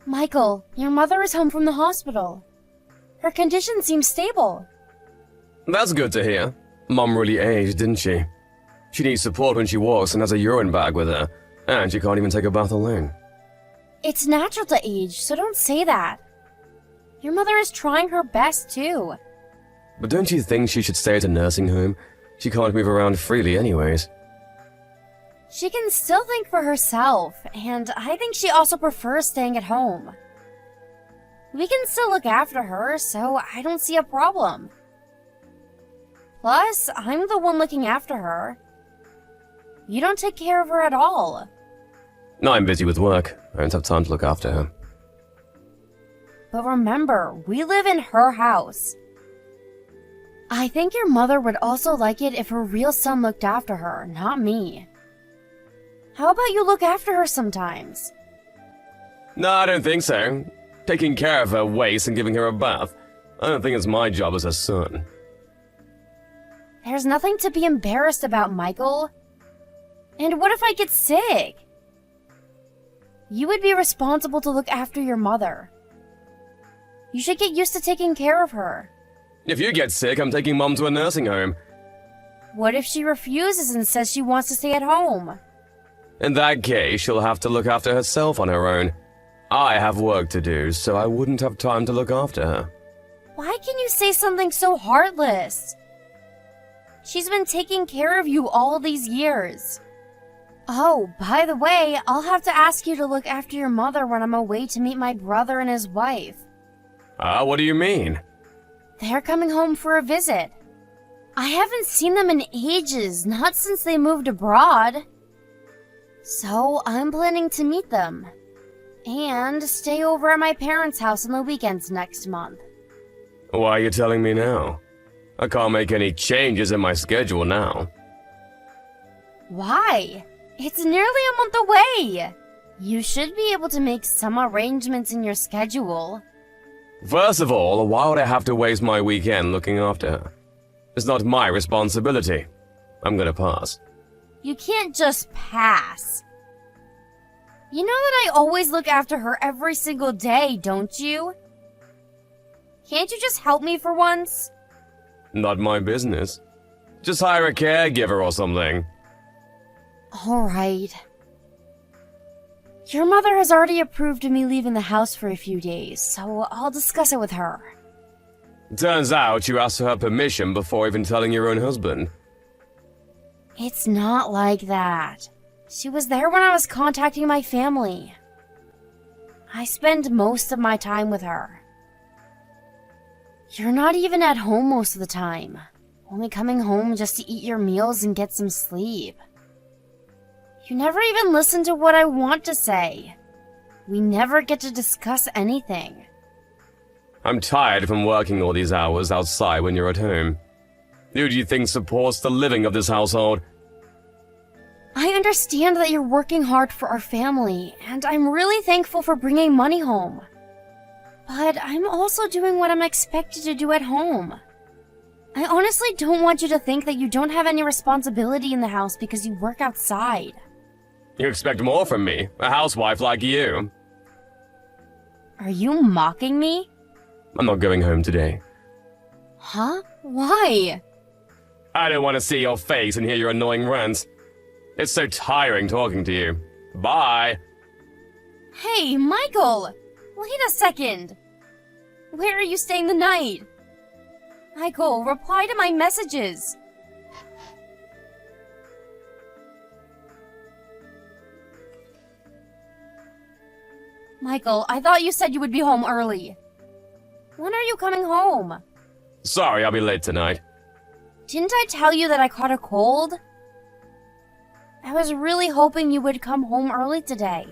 Michael, your mother is home from the hospital. Her condition seems stable. That's good to hear. Mom really aged, didn't she? She needs support when she walks and has a urine bag with her, and she can't even take a bath alone. It's natural to age, so don't say that. Your mother is trying her best, too. But don't you think she should stay at a nursing home? She can't move around freely anyways. She can still think for herself, and I think she also prefers staying at home. We can still look after her, so I don't see a problem. Plus, I'm the one looking after her. You don't take care of her at all. No, I'm busy with work. I don't have time to look after her. But remember, we live in her house. I think your mother would also like it if her real son looked after her, not me. How about you look after her sometimes? No, I don't think so. Taking care of her waste and giving her a bath. I don't think it's my job as her son. There's nothing to be embarrassed about, Michael. And what if I get sick? You would be responsible to look after your mother. You should get used to taking care of her. If you get sick, I'm taking Mom to a nursing home. What if she refuses and says she wants to stay at home? In that case, she'll have to look after herself on her own. I have work to do, so I wouldn't have time to look after her. Why can you say something so heartless? She's been taking care of you all these years. Oh, by the way, I'll have to ask you to look after your mother when I'm away to meet my brother and his wife. What do you mean? They're coming home for a visit. I haven't seen them in ages, not since they moved abroad. So I'm planning to meet them. And stay over at my parents' house on the weekends next month. Why are you telling me now? I can't make any changes in my schedule now. Why? It's nearly a month away. You should be able to make some arrangements in your schedule. First of all, why would I have to waste my weekend looking after her? It's not my responsibility. I'm gonna pass. You can't just pass. You know that I always look after her every single day, don't you? Can't you just help me for once? Not my business. Just hire a caregiver or something. Alright. Your mother has already approved of me leaving the house for a few days, so I'll discuss it with her. Turns out you asked for her permission before even telling your own husband. It's not like that. She was there when I was contacting my family. I spend most of my time with her. You're not even at home most of the time, only coming home just to eat your meals and get some sleep. You never even listen to what I want to say. We never get to discuss anything. I'm tired from working all these hours outside when you're at home. Who do you think supports the living of this household? I understand that you're working hard for our family, and I'm really thankful for bringing money home. But I'm also doing what I'm expected to do at home. I honestly don't want you to think that you don't have any responsibility in the house because you work outside. You expect more from me, a housewife like you. Are you mocking me? I'm not going home today. Huh? Why? I don't want to see your face and hear your annoying rants. It's so tiring talking to you. Bye. Hey, Michael! Wait a second! Where are you staying the night? Michael, reply to my messages! Michael, I thought you said you would be home early. When are you coming home? Sorry, I'll be late tonight. Didn't I tell you that I caught a cold? I was really hoping you would come home early today.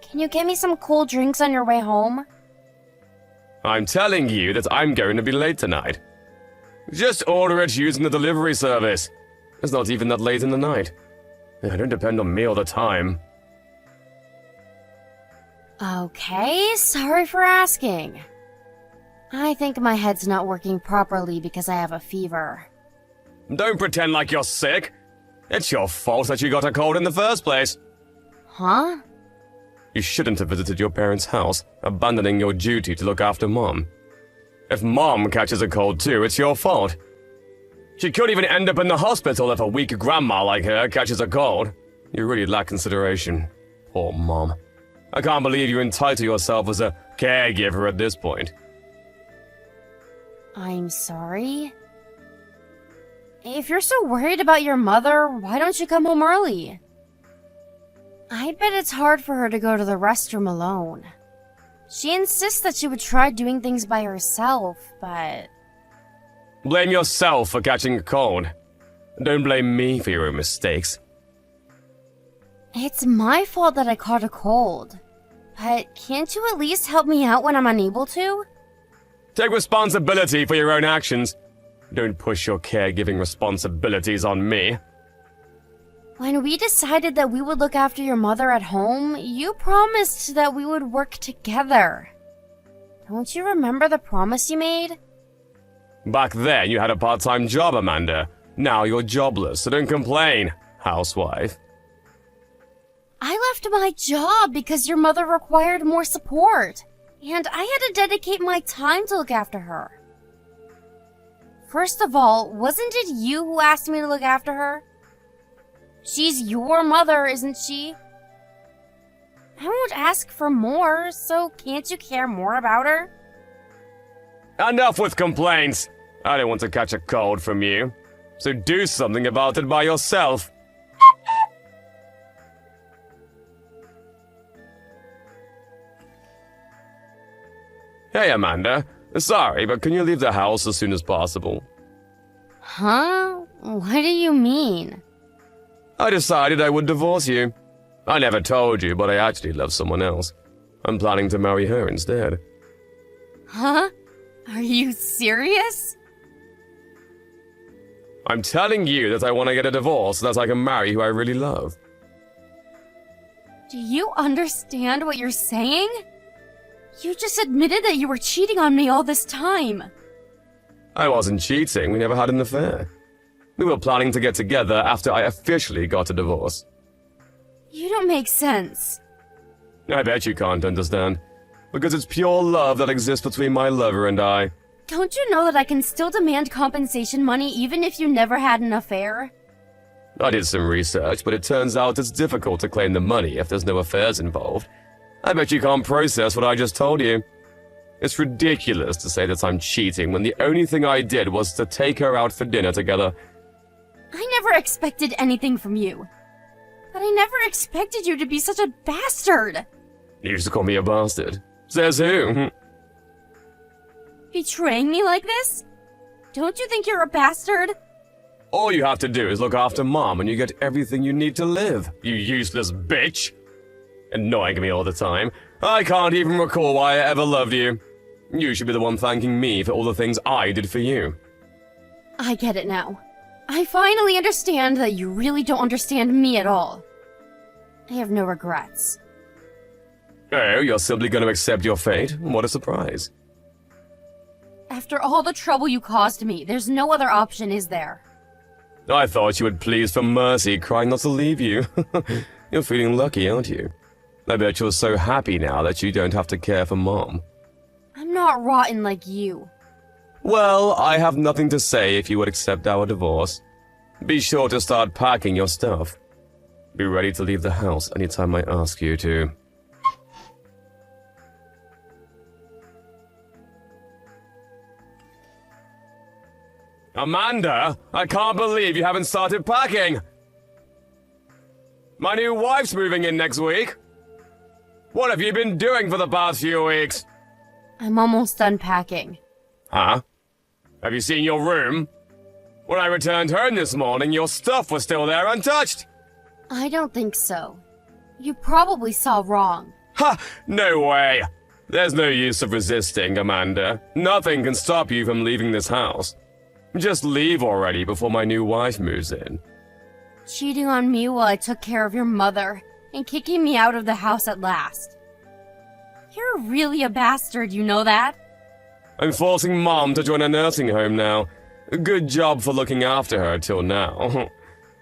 Can you get me some cold drinks on your way home? I'm telling you that I'm going to be late tonight. Just order it using the delivery service. It's not even that late in the night. I don't depend on me all the time. Okay, sorry for asking. I think my head's not working properly because I have a fever. Don't pretend like you're sick. It's your fault that you got a cold in the first place. Huh? You shouldn't have visited your parents' house, abandoning your duty to look after Mom. If Mom catches a cold too, it's your fault. She could even end up in the hospital if a weak grandma like her catches a cold. You really lack consideration. Poor Mom. I can't believe you entitle yourself as a caregiver at this point. I'm sorry. If you're so worried about your mother, why don't you come home early? I bet it's hard for her to go to the restroom alone. She insists that she would try doing things by herself, but... Blame yourself for catching a cold. Don't blame me for your own mistakes. It's my fault that I caught a cold. But can't you at least help me out when I'm unable to? Take responsibility for your own actions. Don't push your caregiving responsibilities on me. When we decided that we would look after your mother at home, you promised that we would work together. Don't you remember the promise you made? Back then, you had a part-time job, Amanda. Now you're jobless, so don't complain, housewife. I left my job because your mother required more support, and I had to dedicate my time to look after her. First of all, wasn't it you who asked me to look after her? She's your mother, isn't she? I won't ask for more, so can't you care more about her? Enough with complaints. I don't want to catch a cold from you. So do something about it by yourself. Hey, Amanda. Sorry, but can you leave the house as soon as possible? Huh? What do you mean? I decided I would divorce you. I never told you, but I actually love someone else. I'm planning to marry her instead. Huh? Are you serious? I'm telling you that I want to get a divorce so that I can marry who I really love. Do you understand what you're saying? You just admitted that you were cheating on me all this time. I wasn't cheating, we never had an affair. We were planning to get together after I officially got a divorce. You don't make sense. I bet you can't understand. Because it's pure love that exists between my lover and I. Don't you know that I can still demand compensation money even if you never had an affair? I did some research, but it turns out it's difficult to claim the money if there's no affairs involved. I bet you can't process what I just told you. It's ridiculous to say that I'm cheating when the only thing I did was to take her out for dinner together. I never expected anything from you. But I never expected you to be such a bastard. You used to call me a bastard. Says who? Betraying me like this? Don't you think you're a bastard? All you have to do is look after Mom and you get everything you need to live, you useless bitch. Annoying me all the time. I can't even recall why I ever loved you. You should be the one thanking me for all the things I did for you. I get it now. I finally understand that you really don't understand me at all. I have no regrets. Oh, you're simply going to accept your fate? What a surprise. After all the trouble you caused me, there's no other option, is there? I thought you would plead for mercy, crying not to leave you. You're feeling lucky, aren't you? I bet you're so happy now that you don't have to care for Mom. I'm not rotten like you. Well, I have nothing to say if you would accept our divorce. Be sure to start packing your stuff. Be ready to leave the house anytime I ask you to. Amanda, I can't believe you haven't started packing! My new wife's moving in next week. What have you been doing for the past few weeks? I'm almost done packing. Huh? Have you seen your room? When I returned home this morning, your stuff was still there untouched. I don't think so. You probably saw wrong. Ha! No way! There's no use of resisting, Amanda. Nothing can stop you from leaving this house. Just leave already before my new wife moves in. Cheating on me while I took care of your mother, and kicking me out of the house at last. You're really a bastard, you know that? I'm forcing Mom to join a nursing home now. Good job for looking after her till now.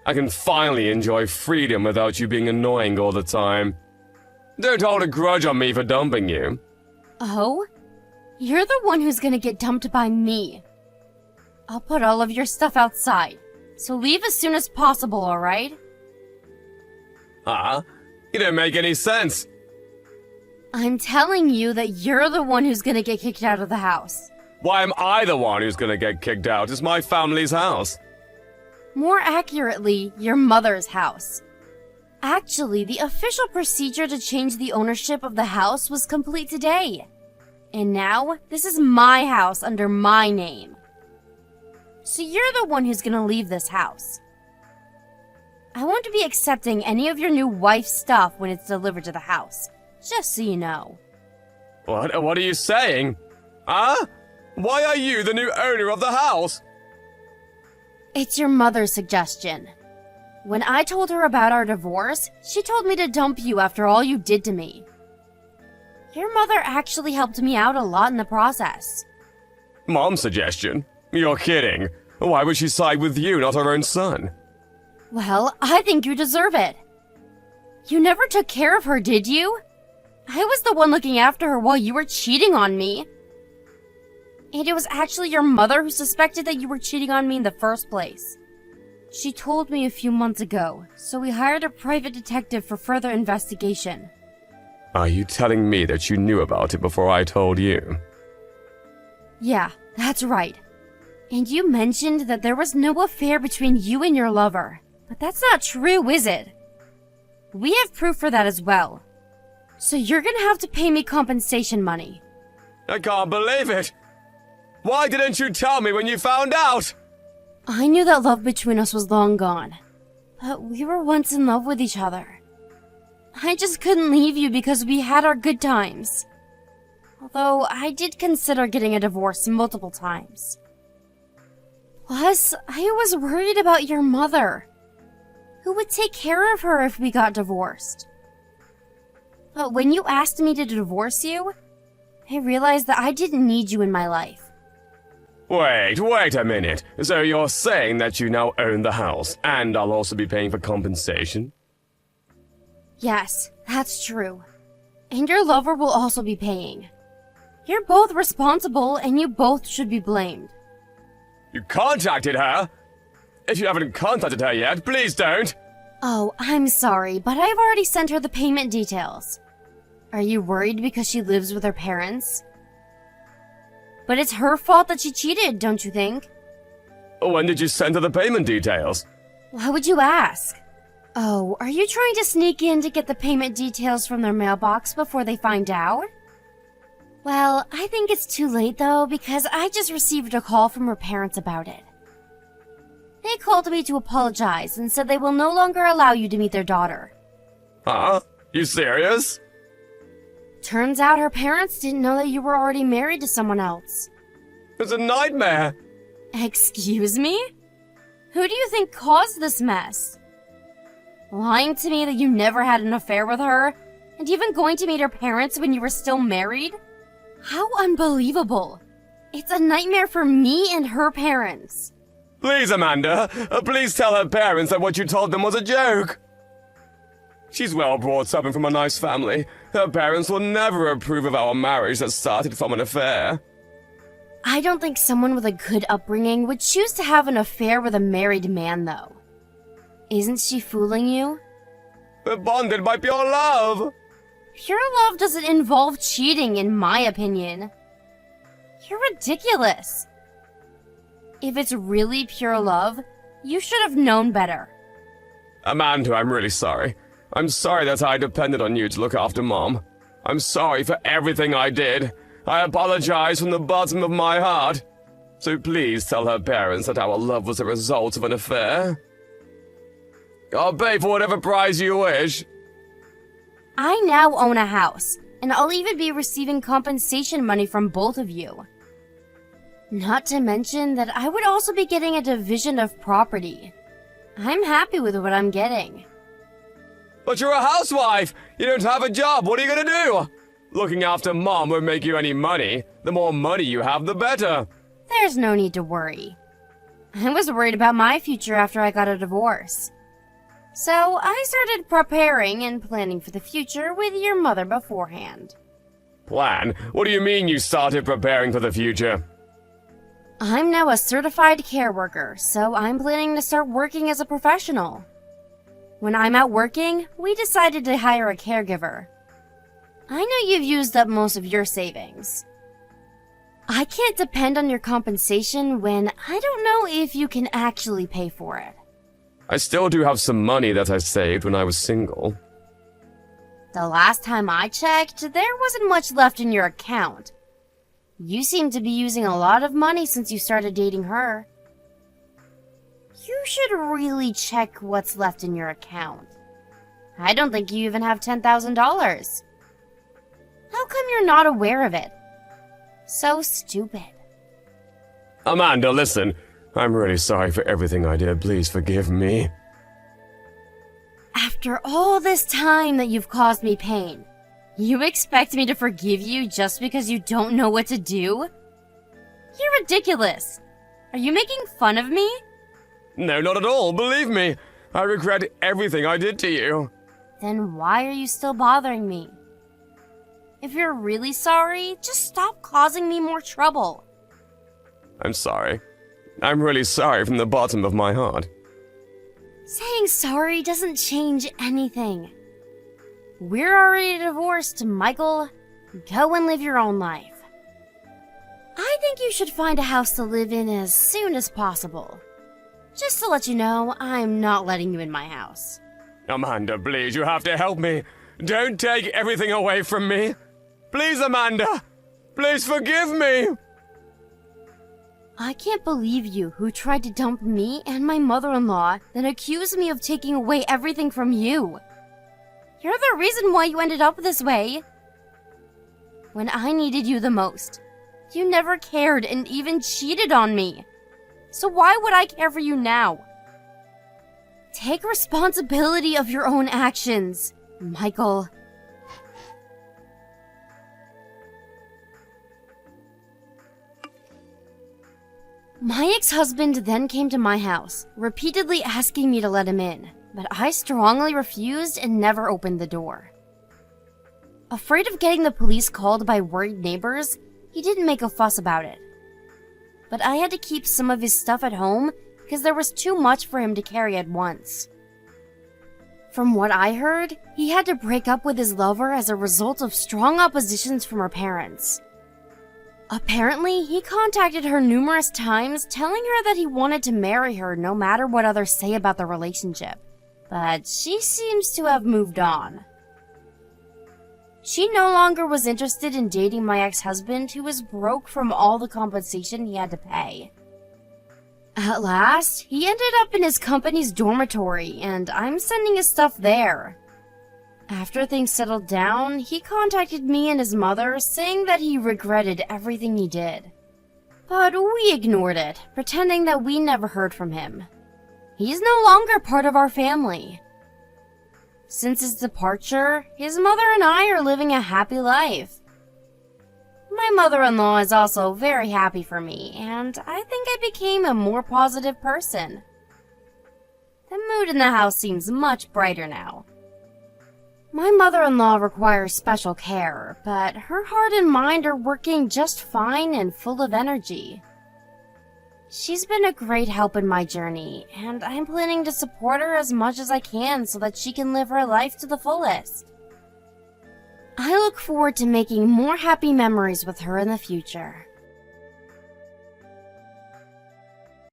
I can finally enjoy freedom without you being annoying all the time. Don't hold a grudge on me for dumping you. Oh? You're the one who's gonna get dumped by me. I'll put all of your stuff outside, so leave as soon as possible, alright? Huh? You don't make any sense. I'm telling you that you're the one who's gonna get kicked out of the house. Why am I the one who's gonna get kicked out? It's my family's house. More accurately, your mother's house. Actually, the official procedure to change the ownership of the house was complete today. And now, this is my house under my name. So you're the one who's gonna leave this house. I won't be accepting any of your new wife's stuff when it's delivered to the house, just so you know. What are you saying? Huh? Why are you the new owner of the house? It's your mother's suggestion. When I told her about our divorce, she told me to dump you after all you did to me. Your mother actually helped me out a lot in the process. Mom's suggestion? You're kidding. Why would she side with you, not her own son? Well, I think you deserve it. You never took care of her, did you? I was the one looking after her while you were cheating on me. And it was actually your mother who suspected that you were cheating on me in the first place. She told me a few months ago, so we hired a private detective for further investigation. Are you telling me that you knew about it before I told you? Yeah, that's right. And you mentioned that there was no affair between you and your lover. But that's not true, is it? We have proof for that as well. So you're gonna have to pay me compensation money. I can't believe it! Why didn't you tell me when you found out? I knew that love between us was long gone. But we were once in love with each other. I just couldn't leave you because we had our good times. Although I did consider getting a divorce multiple times. Plus, I was worried about your mother. Who would take care of her if we got divorced? But when you asked me to divorce you, I realized that I didn't need you in my life. Wait a minute. So you're saying that you now own the house, and I'll also be paying for compensation? Yes, that's true. And your lover will also be paying. You're both responsible, and you both should be blamed. You contacted her? If you haven't contacted her yet, please don't. Oh, I'm sorry, but I've already sent her the payment details. Are you worried because she lives with her parents? But it's her fault that she cheated, don't you think? When did you send her the payment details? Why would you ask? Oh, are you trying to sneak in to get the payment details from their mailbox before they find out? Well, I think it's too late though, because I just received a call from her parents about it. They called me to apologize and said they will no longer allow you to meet their daughter. Huh? You serious? Turns out her parents didn't know that you were already married to someone else. It's a nightmare. Excuse me? Who do you think caused this mess? Lying to me that you never had an affair with her, and even going to meet her parents when you were still married? How unbelievable. It's a nightmare for me and her parents. Please, Amanda, please tell her parents that what you told them was a joke. She's well brought up and from a nice family. Her parents will never approve of our marriage that started from an affair. I don't think someone with a good upbringing would choose to have an affair with a married man, though. Isn't she fooling you? We're bonded by pure love. Pure love doesn't involve cheating, in my opinion. You're ridiculous. If it's really pure love, you should have known better. Amanda, I'm really sorry. I'm sorry that I depended on you to look after Mom. I'm sorry for everything I did. I apologize from the bottom of my heart. So please tell her parents that our love was a result of an affair. I'll pay for whatever price you wish. I now own a house, and I'll even be receiving compensation money from both of you. Not to mention that I would also be getting a division of property. I'm happy with what I'm getting. But you're a housewife! You don't have a job, what are you gonna do? Looking after Mom won't make you any money. The more money you have, the better. There's no need to worry. I was worried about my future after I got a divorce. So I started preparing and planning for the future with your mother beforehand. Plan? What do you mean you started preparing for the future? I'm now a certified care worker, so I'm planning to start working as a professional. When I'm out working, we decided to hire a caregiver. I know you've used up most of your savings. I can't depend on your compensation when I don't know if you can actually pay for it. I still do have some money that I saved when I was single. The last time I checked, there wasn't much left in your account. You seem to be using a lot of money since you started dating her. You should really check what's left in your account. I don't think you even have $10,000. How come you're not aware of it? So stupid. Amanda, listen. I'm really sorry for everything I did. Please forgive me. After all this time that you've caused me pain, you expect me to forgive you just because you don't know what to do? You're ridiculous. Are you making fun of me? No, not at all. Believe me. I regret everything I did to you. Then why are you still bothering me? If you're really sorry, just stop causing me more trouble. I'm sorry. I'm really sorry from the bottom of my heart. Saying sorry doesn't change anything. We're already divorced, Michael. Go and live your own life. I think you should find a house to live in as soon as possible. Just to let you know, I'm not letting you in my house. Amanda, please, you have to help me. Don't take everything away from me. Please, Amanda. Please forgive me. I can't believe you who tried to dump me and my mother-in-law, then accused me of taking away everything from you. You're the reason why you ended up this way. When I needed you the most, you never cared and even cheated on me. So why would I care for you now? Take responsibility of your own actions, Michael. My ex-husband then came to my house, repeatedly asking me to let him in, but I strongly refused and never opened the door. Afraid of getting the police called by worried neighbors, he didn't make a fuss about it. But I had to keep some of his stuff at home because there was too much for him to carry at once. From what I heard, he had to break up with his lover as a result of strong oppositions from her parents. Apparently, he contacted her numerous times telling her that he wanted to marry her no matter what others say about the relationship, but she seems to have moved on. She no longer was interested in dating my ex-husband, who was broke from all the compensation he had to pay. At last, he ended up in his company's dormitory, and I'm sending his stuff there. After things settled down, he contacted me and his mother, saying that he regretted everything he did. But we ignored it, pretending that we never heard from him. He's no longer part of our family. Since his departure, his mother and I are living a happy life. My mother-in-law is also very happy for me, and I think I became a more positive person. The mood in the house seems much brighter now. My mother-in-law requires special care, but her heart and mind are working just fine and full of energy. She's been a great help in my journey, and I'm planning to support her as much as I can so that she can live her life to the fullest. I look forward to making more happy memories with her in the future.